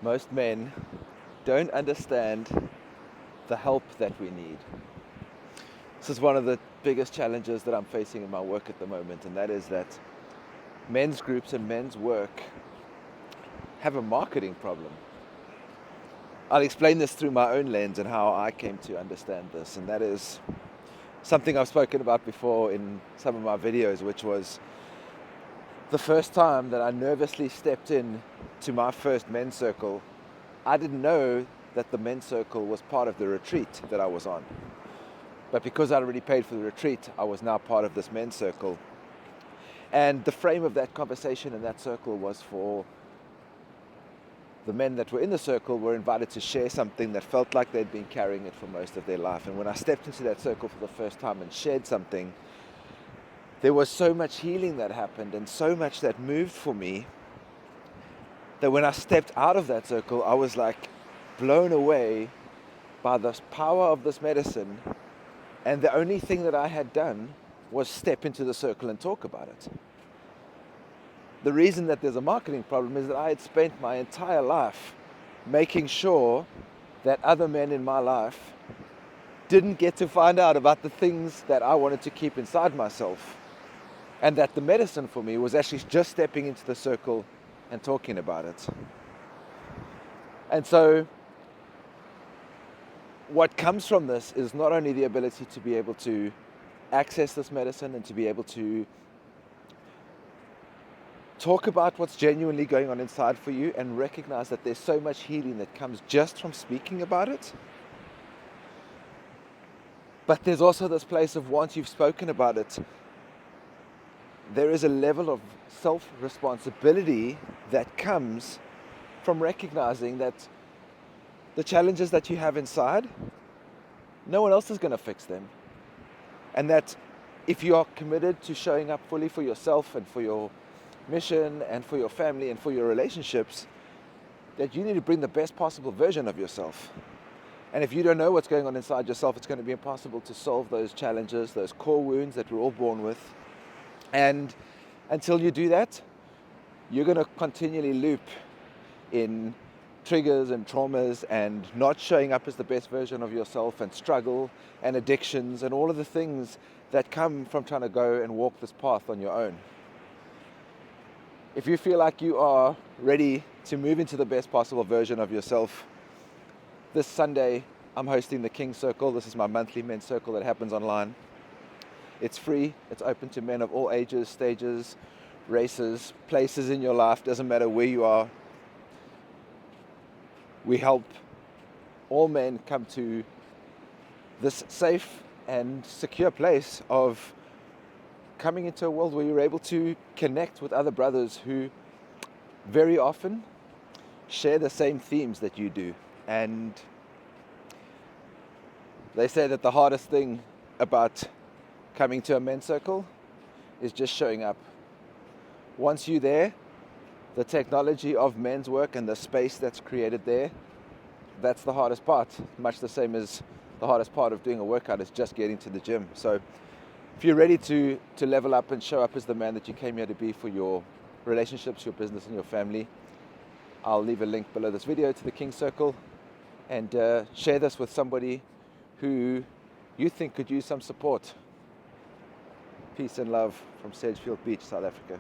most men don't understand the help that we need. This is one of the biggest challenges that I'm facing in my work at the moment, and that is that men's groups and men's work have a marketing problem. I'll explain this through my own lens and how I came to understand this, and that is something I've spoken about before in some of my videos, which was the first time that I nervously stepped in to my first men's circle. I didn't know that the men's circle was part of the retreat that I was on. But because I'd already paid for the retreat, I was now part of this men's circle. And the frame of that conversation in that circle was for the men that were in the circle were invited to share something that felt like they'd been carrying it for most of their life. And when I stepped into that circle for the first time and shared something, there was so much healing that happened and so much that moved for me that when I stepped out of that circle, I was like blown away by the power of this medicine. And the only thing that I had done was step into the circle and talk about it. The reason that there's a marketing problem is that I had spent my entire life making sure that other men in my life didn't get to find out about the things that I wanted to keep inside myself. And that the medicine for me was actually just stepping into the circle and talking about it. And so what comes from this is not only the ability to be able to access this medicine and to be able to talk about what's genuinely going on inside for you and recognize that there's so much healing that comes just from speaking about it. But there's also this place of once you've spoken about it, there is a level of self-responsibility that comes from recognizing that the challenges that you have inside, no one else is going to fix them. And that if you are committed to showing up fully for yourself and for your mission and for your family and for your relationships, that you need to bring the best possible version of yourself. And if you don't know what's going on inside yourself, it's going to be impossible to solve those challenges, those core wounds that we're all born with. And until you do that, you're going to continually loop in triggers and traumas and not showing up as the best version of yourself and struggle and addictions and all of the things that come from trying to go and walk this path on your own. If you feel like you are ready to move into the best possible version of yourself, this Sunday I'm hosting the King Circle. This is my monthly men's circle that happens online. It's free, it's open to men of all ages, stages, races, places in your life, doesn't matter where you are. We help all men come to this safe and secure place of coming into a world where you're able to connect with other brothers who very often share the same themes that you do. And they say that the hardest thing about coming to a men's circle is just showing up. Once you're there, the technology of men's work and the space that's created there, that's the hardest part. Much the same as the hardest part of doing a workout is just getting to the gym. So if you're ready to level up and show up as the man that you came here to be for your relationships, your business, and your family, I'll leave a link below this video to the King Circle, and share this with somebody who you think could use some support. Peace and love from Sedgefield Beach, South Africa.